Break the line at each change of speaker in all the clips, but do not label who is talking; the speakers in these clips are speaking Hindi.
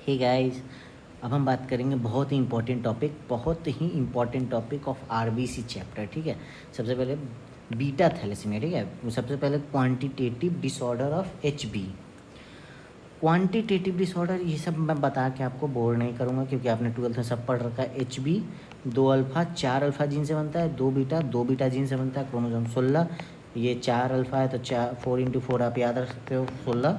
हे गाइस, अब हम बात करेंगे बहुत ही important topic of RBC chapter. ठीक है, सबसे पहले बीटा थैलेसीमिया। ठीक है, सबसे पहले quantitative disorder of HB. Quantitative disorder ये सब मैं बता के आपको बोर नहीं करूँगा, क्योंकि आपने 12th में सब पढ़ रखा है। एचबी 2 अल्फ़ा 4 अल्फ़ा जीन से बनता है, 2 बीटा जीन से बनता है, क्रोमोसोम 16। ये 4 अल्फ़ा है तो 4 × 4 आप याद रख सकते हो 16।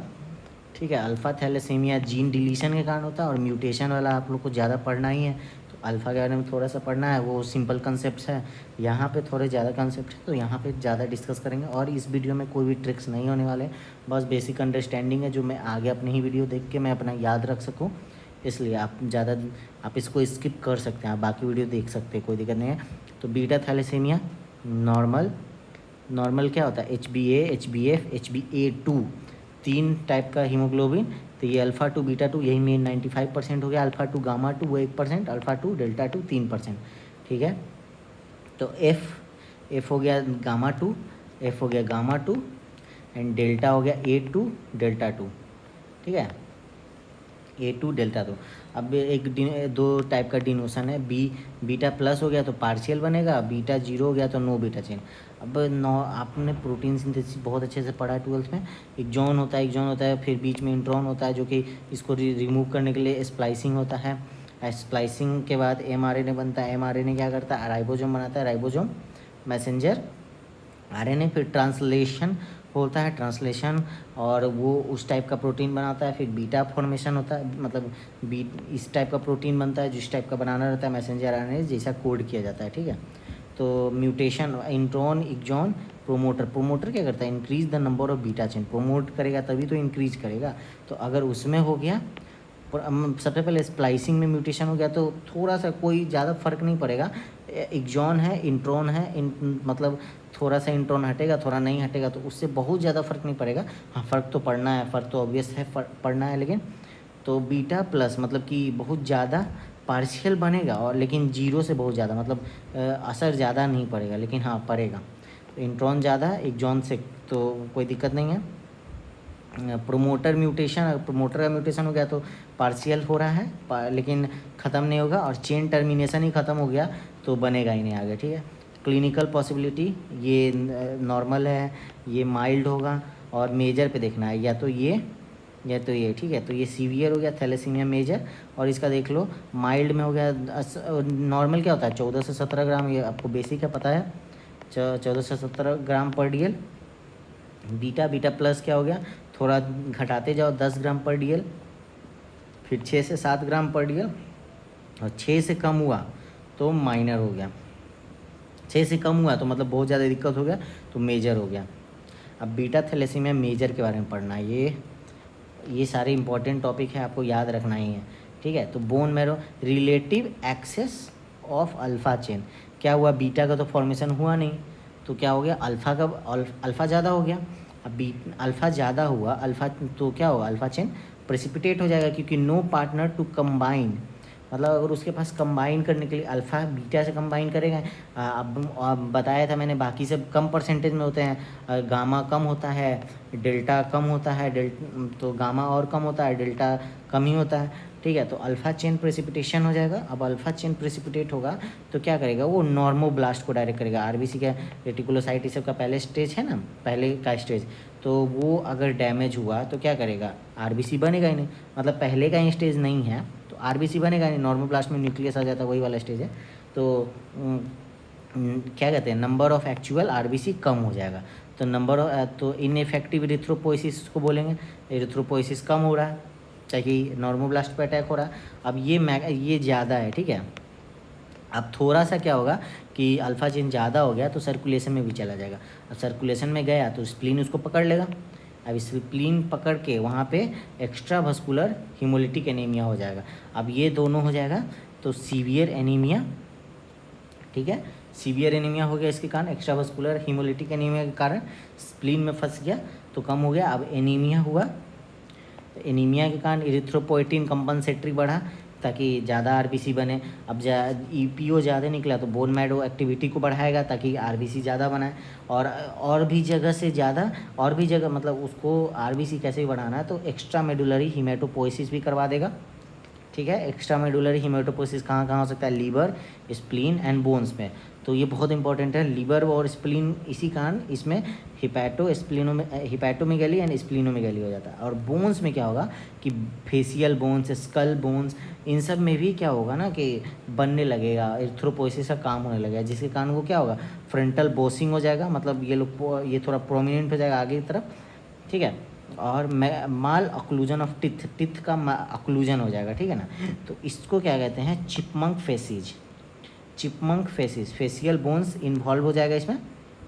ठीक है, अल्फ़ा थैलेसीमिया जीन डिलीशन के कारण होता है, और म्यूटेशन वाला आप लोग को ज़्यादा पढ़ना ही है, तो अल्फ़ा के बारे में थोड़ा सा पढ़ना है। वो सिंपल कंसेप्ट है, यहाँ पे थोड़े ज़्यादा कंसेप्ट है, तो यहाँ पे ज़्यादा डिस्कस करेंगे। और इस वीडियो में कोई भी ट्रिक्स नहीं होने वाले, बस बेसिक अंडरस्टैंडिंग है, जो मैं आगे अपनी ही वीडियो देख के मैं अपना याद रख सकूँ। इसलिए आप इसको स्किप कर सकते हैं, आप बाकी वीडियो देख सकते हैं, कोई दिक्कत नहीं है। तो बीटा थैलेसीमिया नॉर्मल क्या होता है? HbA, HbF, HbA2 3 टाइप का हीमोग्लोबिन। तो ये अल्फ़ा 2 बीटा 2 यही मेन 95% हो गया। अल्फ़ा 2 गामा 2 वो 1%, अल्फ़ा 2 डेल्टा 2 3%। ठीक है, तो एफ हो गया गामा 2, एफ हो गया गामा 2, एंड डेल्टा हो गया A2 डेल्टा 2। ठीक है, A2 डेल्टा 2। अब दो टाइप का डिनोशन है। बीटा प्लस हो गया तो पार्शियल बनेगा, बीटा जीरो हो गया तो नो बीटा चेन। अब आपने प्रोटीन सिंथेसिस बहुत अच्छे से पढ़ा है 12th में। एक जॉन होता है, फिर बीच में इंट्रॉन होता है, जो कि इसको रिमूव करने के लिए स्प्लाइसिंग होता है। स्प्लाइसिंग के बाद mRNA बनता है। mRNA क्या करता है? राइबोसोम बनाता है, राइबोसोम मैसेंजर आरएनए। फिर ट्रांसलेशन होता है, ट्रांसलेशन, और वो उस टाइप का प्रोटीन बनाता है। फिर बीटा फॉर्मेशन होता है, मतलब इस टाइप का प्रोटीन बनता है जिस टाइप का बनाना रहता है, मैसेंजर आरएनए जैसा कोड किया जाता है। ठीक है, तो म्यूटेशन, इंट्रॉन, एक्सॉन, प्रोमोटर क्या करता है? Increase the number of beta chain. Promote करेगा तभी तो इंक्रीज करेगा। तो अगर उसमें हो गया, सबसे पहले स्प्लाइसिंग में म्यूटेशन हो गया तो थोड़ा सा कोई ज़्यादा फर्क नहीं पड़ेगा। एक्सॉन है, इंट्रॉन है, मतलब थोड़ा सा इंट्रॉन हटेगा, थोड़ा नहीं हटेगा, तो उससे बहुत ज़्यादा फ़र्क नहीं पड़ेगा। हाँ, फ़र्क तो पड़ना है, फ़र्क तो ऑब्वियस है, पड़ना है। लेकिन तो बीटा प्लस मतलब कि बहुत ज़्यादा पार्शियल बनेगा, और लेकिन जीरो से बहुत ज़्यादा, मतलब असर ज़्यादा नहीं पड़ेगा, लेकिन हाँ पड़ेगा। तो इंट्रॉन ज़्यादा एक्सॉन से, तो कोई दिक्कत नहीं है। प्रोमोटर का म्यूटेशन हो गया तो पार्शियल हो रहा है, लेकिन ख़त्म नहीं होगा, और चेन टर्मिनेशन ही ख़त्म हो गया तो बनेगा ही नहीं आगे। ठीक है, क्लिनिकल पॉसिबिलिटी ये नॉर्मल है, ये माइल्ड होगा, और मेजर पे देखना है, या तो ये या तो ये। ठीक है, तो ये सीवियर हो गया थैलेसीमिया मेजर, और इसका देख लो माइल्ड में हो गया। नॉर्मल क्या होता है? 14 से 17 ग्राम, ये आपको बेसिक है, पता है, 14 से 17 ग्राम पर DL। बीटा प्लस क्या हो गया? थोड़ा घटाते जाओ, 10 ग्राम पर DL, फिर 6 से 7 ग्राम पर DL, और 6 से कम हुआ तो माइनर हो गया। 6 से कम हुआ तो मतलब बहुत ज़्यादा दिक्कत हो गया तो मेजर हो गया। अब बीटा थैलेसीमिया मेजर के बारे में पढ़ना है। ये सारे इंपॉर्टेंट टॉपिक है, आपको याद रखना ही है। ठीक है, तो bone marrow, relative access of alpha chain. क्या हुआ? बीटा का तो फॉर्मेशन हुआ नहीं, तो क्या हो गया? अल्फ़ा ज़्यादा हो गया। अब अल्फ़ा ज़्यादा हुआ, अल्फ़ा तो क्या होगा? अल्फ़ा चेन प्रेसिपिटेट हो जाएगा, क्योंकि नो पार्टनर टू कंबाइन। मतलब अगर उसके पास कंबाइन करने के लिए अल्फ़ा बीटा से कंबाइन करेगा। अब बताया था मैंने, बाकी सब कम परसेंटेज में होते हैं। गामा कम होता है, डेल्टा कम होता है, तो गामा और कम होता है, डेल्टा कम ही होता है। ठीक है, तो अल्फ़ा चेन प्रेसिपिटेशन हो जाएगा। अब अल्फ़ा चेन प्रेसिपिटेट होगा तो क्या करेगा? वो नॉर्मोब्लास्ट को डायरेक्ट करेगा। आरबीसी का रेटिकुलोसाइट ये सब का पहले स्टेज है ना, पहले का स्टेज, तो वो अगर डैमेज हुआ तो क्या करेगा? आरबीसी बनेगा ही नहीं, मतलब पहले का ही स्टेज नहीं है तो आरबीसी बनेगा नहीं। नॉर्मोब्लास्ट में न्यूक्लियस आ जाता है, वही वाला स्टेज है। तो क्या कहते हैं, नंबर ऑफ एक्चुअल आरबीसी कम हो जाएगा। तो तो इनइफेक्टिव इरिथ्रोपोइसिस को बोलेंगे। इरिथ्रोपोइसिस कम हो रहा है, चाहे नॉर्मोब्लास्ट पे अटैक हो रहा है। अब ये ज़्यादा है। ठीक है, अब थोड़ा सा क्या होगा कि अल्फ़ा चेन ज़्यादा हो गया तो सर्कुलेशन में भी चला जाएगा। अब सर्कुलेशन में गया तो स्प्लीन उसको पकड़ लेगा। अब स्प्लीन पकड़ के वहाँ पे एक्स्ट्रा वस्कुलर हीमोलिटिक एनीमिया हो जाएगा। अब ये दोनों हो जाएगा तो सीवियर एनीमिया। ठीक है, सीवियर एनीमिया हो गया इसके कारण, एक्स्ट्रा वस्कुलर हीमोलिटिक एनीमिया के कारण स्प्लीन में फंस गया तो कम हो गया। अब एनीमिया हुआ तो एनीमिया के कारण इरिथ्रोपोइटिन कंपनसेटरी बढ़ा ताकि ज़्यादा आरबीसी बने। अब ईपीओ ज़्यादा निकला तो बोन मैरो एक्टिविटी को बढ़ाएगा ताकि आरबीसी ज़्यादा बनाए। और भी जगह से ज़्यादा, और भी जगह, मतलब उसको आरबीसी कैसे भी बढ़ाना है तो एक्स्ट्रा मेडुलरी हीमेटोपोइसिस भी करवा देगा। ठीक है। एक्स्ट्रा मेडुलरी हीमेटोपोइसिस कहाँ कहाँ हो सकता है, लीवर, स्प्लीन एंड बोन्स में। तो ये बहुत इंपॉर्टेंट है, लीवर और स्प्लीन, इसी कारण इसमें हिपैटोमेगैली एंड स्प्लीनोमेगैली हो जाता है। और बोन्स में क्या होगा कि फेशियल बोन्स, स्कल बोन्स, इन सब में भी क्या होगा ना कि बनने लगेगा, एरिथ्रोपोइसिस का काम होने लगेगा, जिसके कारण वो क्या होगा, फ्रंटल बोसिंग हो जाएगा, मतलब ये थोड़ा प्रोमिनेंट हो जाएगा आगे की तरफ, ठीक है। और माल ऑक्लूजन ऑफ टिथ, टिथ का ऑक्लूजन हो जाएगा, ठीक है ना। तो इसको क्या कहते हैं, chipmunk faces, chipmunk faces, facial bones involve हो जाएगा इसमें,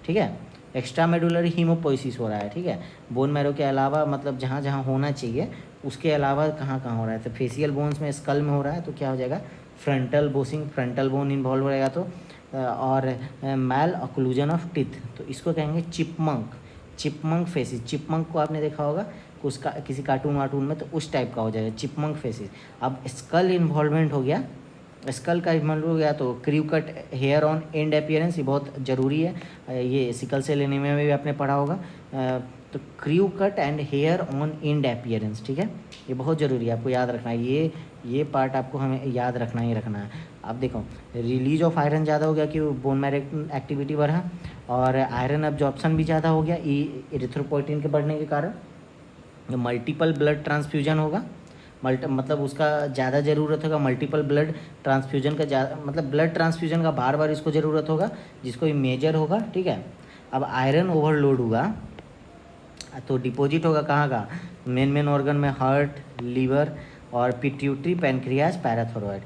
ठीक है। एक्स्ट्रा मेडुलरी हीमोपोइसिस हो रहा है, ठीक है। बोन मैरो के अलावा, मतलब जहाँ जहाँ होना चाहिए उसके अलावा कहाँ कहाँ हो रहा है, तो फेशियल बोन्स में, स्कल में हो रहा है, तो क्या हो जाएगा, फ्रंटल बोसिंग, फ्रंटल बोन इन्वॉल्व रहेगा। तो और मैल ऑक्लूजन ऑफ टिथ, तो इसको कहेंगे चिपमंक, चिपमंक फेसिस। चिपमंक को आपने देखा होगा उसका किसी कार्टून वार्टून में, तो उस टाइप का हो जाएगा चिपमंक फेसिस। अब स्कल इन्वॉल्वमेंट हो गया, स्कल का इन्वॉल्व हो गया, तो crew cut hair on end appearance, ये बहुत ज़रूरी है, ये सिकल सेल एनीमिया में भी आपने पढ़ा होगा। तो crew cut and hair on end appearance, ठीक है, ये बहुत ज़रूरी है, आपको याद रखना है, ये पार्ट आपको हमें याद रखना ही रखना है। अब देखो, रिलीज ऑफ आयरन ज़्यादा हो गया कि बोन मैरो एक्टिविटी बढ़ा, और आयरन अब्जॉर्प्शन भी ज़्यादा हो गया इरिथ्रोपोइटिन के बढ़ने के कारण। मल्टीपल ब्लड ट्रांसफ्यूजन होगा, मतलब उसका ज़्यादा ज़रूरत होगा, मल्टीपल ब्लड ट्रांसफ्यूजन का मतलब ब्लड ट्रांसफ्यूजन का बार बार इसको ज़रूरत होगा, जिसको ये मेजर होगा, ठीक है। अब आयरन ओवरलोड हुआ तो डिपॉजिट होगा कहाँ का, मेन ऑर्गन में, हार्ट, लीवर और पिट्यूटरी, पैनक्रियाज, पैराथायरॉयड,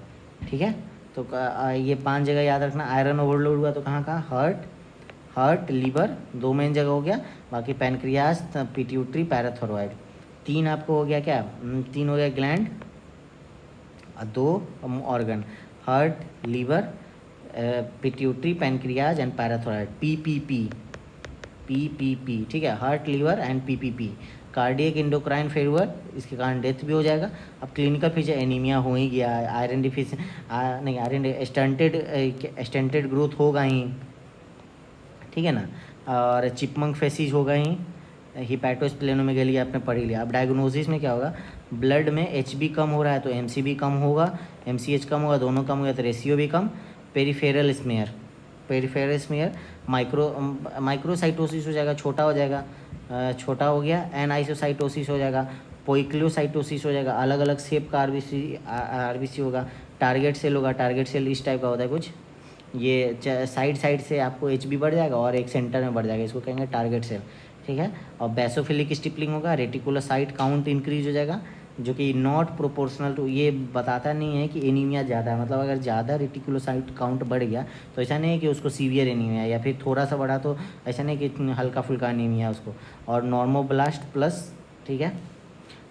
ठीक है। तो ये 5 जगह याद रखना। आयरन ओवरलोड हुआ तो कहाँ कहाँ, हार्ट, लीवर, 2 मेन जगह हो गया, बाकी पैनक्रियाज, पिट्यूटरी, पैराथायरॉयड। 3 आपको हो गया क्या, 3 हो गया gland, 2 organ, heart, liver, pituitary, pancreas and parathyroid, PPP, ठीक है, heart, liver and PPP. Cardiac endocrine failure, इसके कारण डेथ भी हो जाएगा। अब क्लिनिकल फीचर, एनीमिया हो ही गया, आयरन डिफिशिएंसी नहीं, आयरन स्टंटेड ग्रोथ होगा ही, ठीक है ना, और चिपमंक फेसिस होगा ही, हिपैटोस्प्लेनोमेगैली आपने पढ़ ही लिया। अब डायग्नोसिस में क्या होगा, ब्लड में HB कम हो रहा है तो MCB कम होगा, MCH कम होगा, दोनों कम हो गया तो रेशियो भी कम। पेरिफेरल स्मेयर, माइक्रोसाइटोसिस हो जाएगा, छोटा हो जाएगा, छोटा हो गया। एनआइसोसाइटोसिस हो जाएगा, पोइक्लियोसाइटोसिस हो जाएगा, अलग अलग शेप का आरबीसी होगा। टारगेट सेल होगा, टारगेट सेल इस टाइप का होता है कुछ, ये साइड से आपको HB बढ़ जाएगा और एक सेंटर में बढ़ जाएगा, इसको कहेंगे टारगेट सेल, ठीक है। और बेसोफिलिक स्टिपलिंग होगा, रेटिकुलोसाइट काउंट इंक्रीज हो जाएगा, जो कि नॉट प्रोपोर्शनल टू, ये बताता नहीं है कि एनीमिया ज़्यादा है, मतलब अगर ज़्यादा रेटिकुलोसाइट काउंट बढ़ गया तो ऐसा नहीं है कि उसको सीवियर एनीमिया, या फिर थोड़ा सा बढ़ा तो ऐसा नहीं कि हल्का फुल्का एनीमिया उसको। और नॉर्मोब्लास्ट प्लस, ठीक है।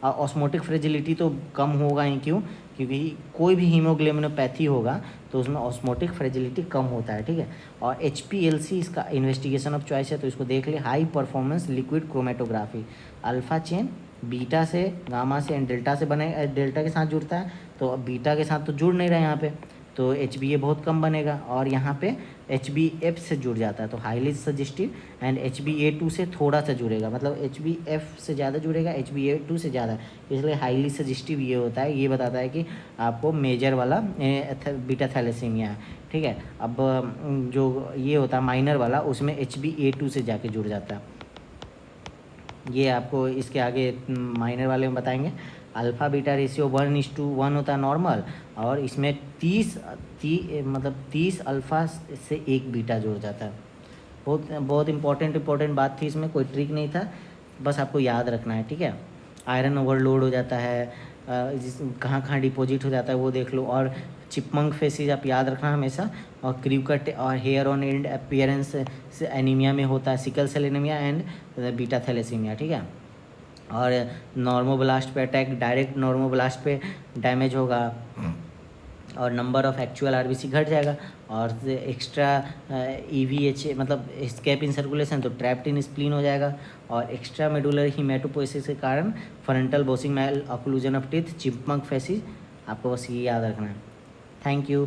ऑस्मोटिक फ्रेजिलिटी तो कम होगा ही, क्यों, क्योंकि कोई भी हीमोग्लोबिनोपैथी होगा तो उसमें ऑस्मोटिक फ्रेजिलिटी कम होता है, ठीक है। और HPLC इसका इन्वेस्टिगेशन ऑफ चॉइस है, तो इसको देख ले, high performance liquid chromatography, alpha chain beta से, गामा से एंड डेल्टा से बने, डेल्टा के साथ जुड़ता है, तो अब बीटा के साथ तो जुड़ नहीं रहा है यहाँ पे, तो HBA बहुत कम बनेगा, और यहाँ पे HBF से जुड़ जाता है, तो हाईली सजेस्टिव। एंड HbA2 से थोड़ा सा जुड़ेगा, मतलब HBF से ज़्यादा जुड़ेगा, HbA2 से ज़्यादा, इसलिए हाईली सजेस्टिव ये होता है, ये बताता है कि आपको मेजर वाला बीटा थैलेसीमिया है, ठीक है। अब जो ये होता है माइनर वाला, उसमें HbA2 से जाके जुड़ जाता है, ये आपको इसके आगे माइनर वाले में बताएंगे। अल्फ़ा बीटा रेशियो 1:1 होता है नॉर्मल, और इसमें 30 अल्फ़ा से 1 बीटा जुड़ जाता है। बहुत इंपॉर्टेंट बात थी इसमें, कोई ट्रिक नहीं था, बस आपको याद रखना है, ठीक है। आयरन ओवरलोड हो जाता है, कहाँ डिपॉजिट हो जाता है वो देख लो, और चिपमंक फेसिस आप याद रखना हमेशा, और क्रीव कट और हेयर ऑन एंड अपीयरेंस से एनीमिया में होता है, sickle cell anaemia and beta thalassemia, ठीक है। और नॉर्मोब्लास्ट पे अटैक, डायरेक्ट नॉर्मोब्लास्ट पे डैमेज होगा, और नंबर ऑफ एक्चुअल आरबीसी घट जाएगा, और एक्स्ट्रा EVH मतलब एस्केप इन सर्कुलेशन, तो ट्रैप्ड इन स्प्लीन हो जाएगा, और एक्स्ट्रा मेडुलर हीमेटोपोइसिस के कारण frontal bossing malocclusion of teeth, chipmunk facies, आपको बस ये याद रखना है। Thank you.